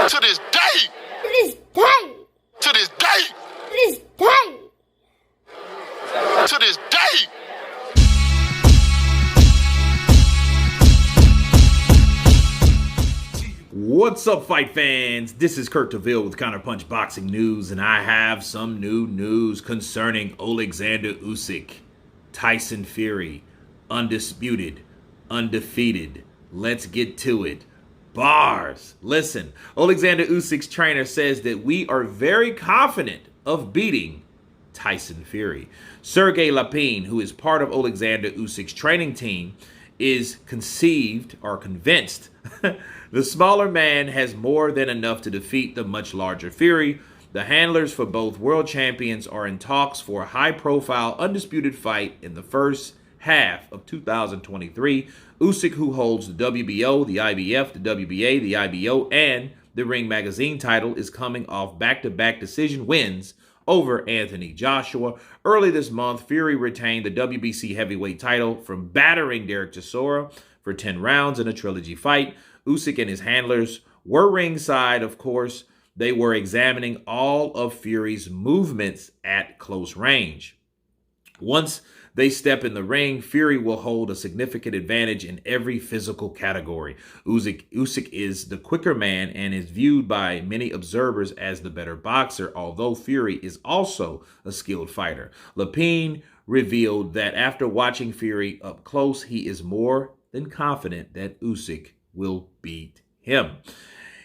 To this day. To this day. To this day. To this day. To this day. What's up, fight fans? This is Kurt DeVille with Counterpunched Boxing News, and I have some new news concerning Oleksandr Usyk. Tyson Fury, undisputed, undefeated. Let's get to it. Bars. Listen, Oleksandr Usyk's trainer says that we are very confident of beating Tyson Fury. Sergey Lapine, who is part of Oleksandr Usyk's training team, is convinced the smaller man has more than enough to defeat the much larger Fury. The handlers for both world champions are in talks for a high-profile, undisputed fight in the first half of 2023. Usyk, who holds the WBO, the IBF, the WBA, the IBO, and the Ring Magazine title, is coming off back-to-back decision wins over Anthony Joshua. Early this month, Fury retained the WBC heavyweight title from battering Derek Chisora for 10 rounds in a trilogy fight. Usyk and his handlers were ringside, of course. They were examining all of Fury's movements at close range. Once they step in the ring, Fury will hold a significant advantage in every physical category. Usyk is the quicker man and is viewed by many observers as the better boxer, although Fury is also a skilled fighter. Lapine revealed that after watching Fury up close, he is more than confident that Usyk will beat him.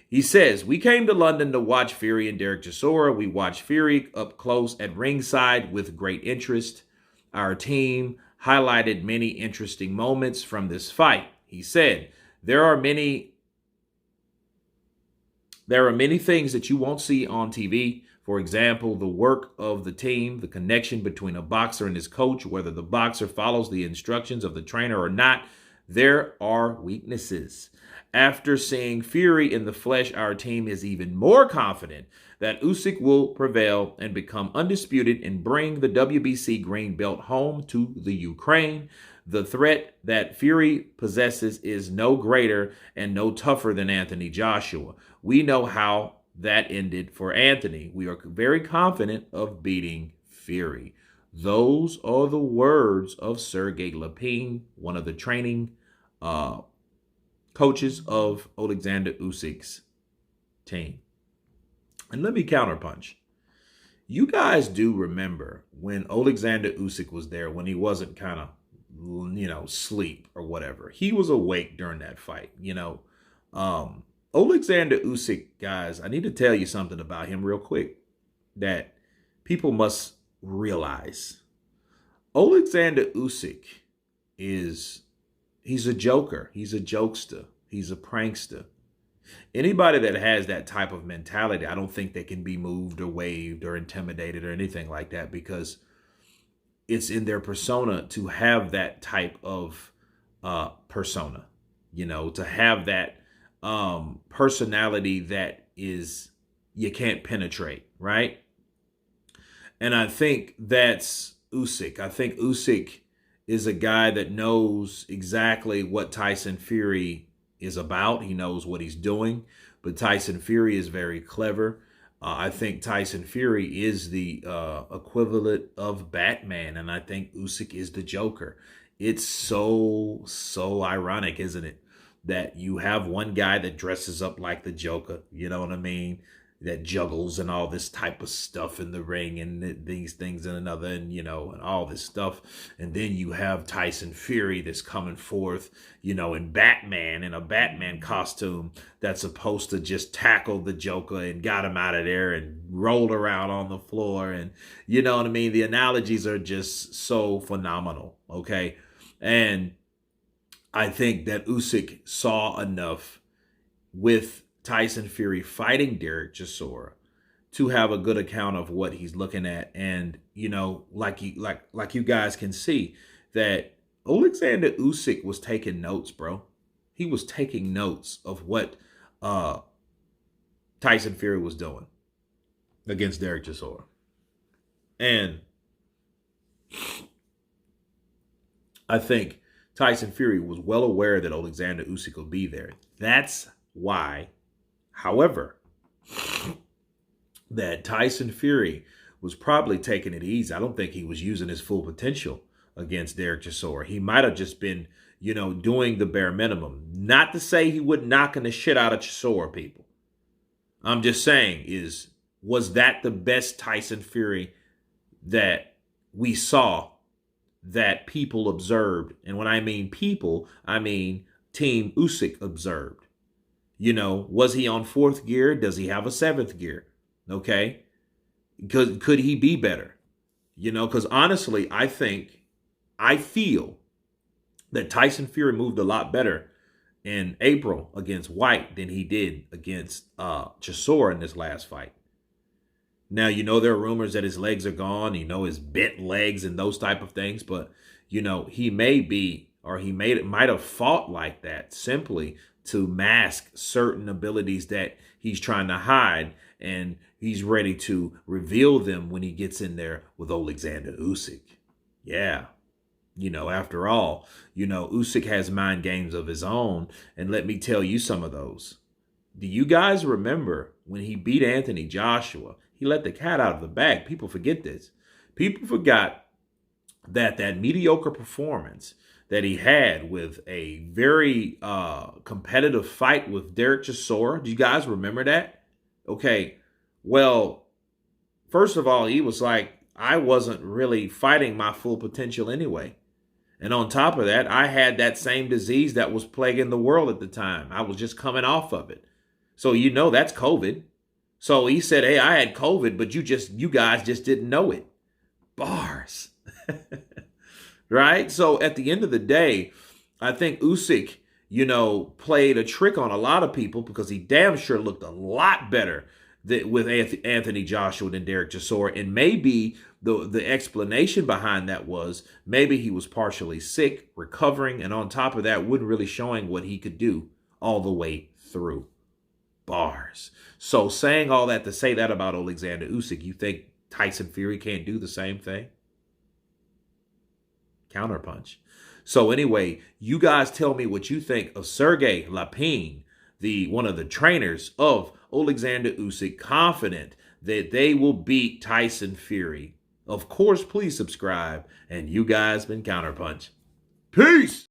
He says, "We came to London to watch Fury and Derek Chisora. We watched Fury up close at ringside with great interest. Our team highlighted many interesting moments from this fight." He said, there are many things that you won't see on TV. For example, the work of the team, the connection between a boxer and his coach, whether the boxer follows the instructions of the trainer or not. There are weaknesses. After seeing Fury in the flesh, our team is even more confident that Usyk will prevail and become undisputed and bring the WBC green belt home to the Ukraine. The threat that Fury possesses is no greater and no tougher than Anthony Joshua. We know how that ended for Anthony. We are very confident of beating Fury. Those are the words of Sergey Lapine, one of the training coaches of Oleksandr Usyk's team. And let me counterpunch. You guys do remember when Oleksandr Usyk was there, when he wasn't kind of, sleep or whatever. He was awake during that fight, Oleksandr Usyk, guys, I need to tell you something about him real quick that people must realize. Oleksandr Usyk he's a joker. He's a jokester. He's a prankster. Anybody that has that type of mentality, I don't think they can be moved or waved or intimidated or anything like that, because it's in their persona to have that type of persona, to have that personality that is, you can't penetrate, right? And I think that's Usyk. I think Usyk is a guy that knows exactly what Tyson Fury is about. He knows what he's doing, but Tyson Fury is very clever. I think Tyson Fury is the equivalent of Batman, and I think Usyk is the Joker. It's so ironic, isn't it, that you have one guy that dresses up like the Joker, you know what I mean, that juggles and all this type of stuff in the ring and these things and another, and and all this stuff. And then you have Tyson Fury that's coming forth, in Batman, in a Batman costume, that's supposed to just tackle the Joker and got him out of there and rolled around on the floor. And you know what I mean? The analogies are just so phenomenal, okay? And I think that Usyk saw enough with Tyson Fury fighting Derek Chisora to have a good account of what he's looking at. And, like you guys can see, that Oleksandr Usyk was taking notes, bro. He was taking notes of what Tyson Fury was doing against Derek Chisora. And I think Tyson Fury was well aware that Oleksandr Usyk will be there. That's why, however, that Tyson Fury was probably taking it easy. I don't think he was using his full potential against Derek Chisora. He might have just been, doing the bare minimum. Not to say he would knocking the shit out of Chisora, people. I'm just saying, was that the best Tyson Fury that we saw, that people observed? And when I mean people, I mean Team Usyk observed. Was he on fourth gear? Does he have a seventh gear? Okay. Could he be better? Because honestly, I feel that Tyson Fury moved a lot better in April against White than he did against Chisora in this last fight. Now, there are rumors that his legs are gone, his bent legs and those type of things. But, he may be, or he might have fought like that simply to mask certain abilities that he's trying to hide. And he's ready to reveal them when he gets in there with Oleksandr Usyk. Yeah. After all, Usyk has mind games of his own. And let me tell you some of those. Do you guys remember when he beat Anthony Joshua? He let the cat out of the bag. People forget this. People forgot that mediocre performance that he had with a very competitive fight with Derek Chisora. Do you guys remember that? Okay, well, first of all, he was like, I wasn't really fighting my full potential anyway. And on top of that, I had that same disease that was plaguing the world at the time. I was just coming off of it. So that's COVID. So he said, hey, I had COVID, but you guys just didn't know it. Bars. Right? So at the end of the day, I think Usyk, played a trick on a lot of people because he damn sure looked a lot better with Anthony Joshua than Derek Chisora. And maybe the explanation behind that was maybe he was partially sick, recovering, and on top of that, wasn't really showing what he could do all the way through. Bars. So saying all that to say that about Oleksandr Usyk, you think Tyson Fury can't do the same thing? Counterpunch. So anyway, you guys tell me what you think of Sergey Lapine, one of the trainers of Oleksandr Usyk, confident that they will beat Tyson Fury. Of course, please subscribe. And you guys been Counterpunch. Peace!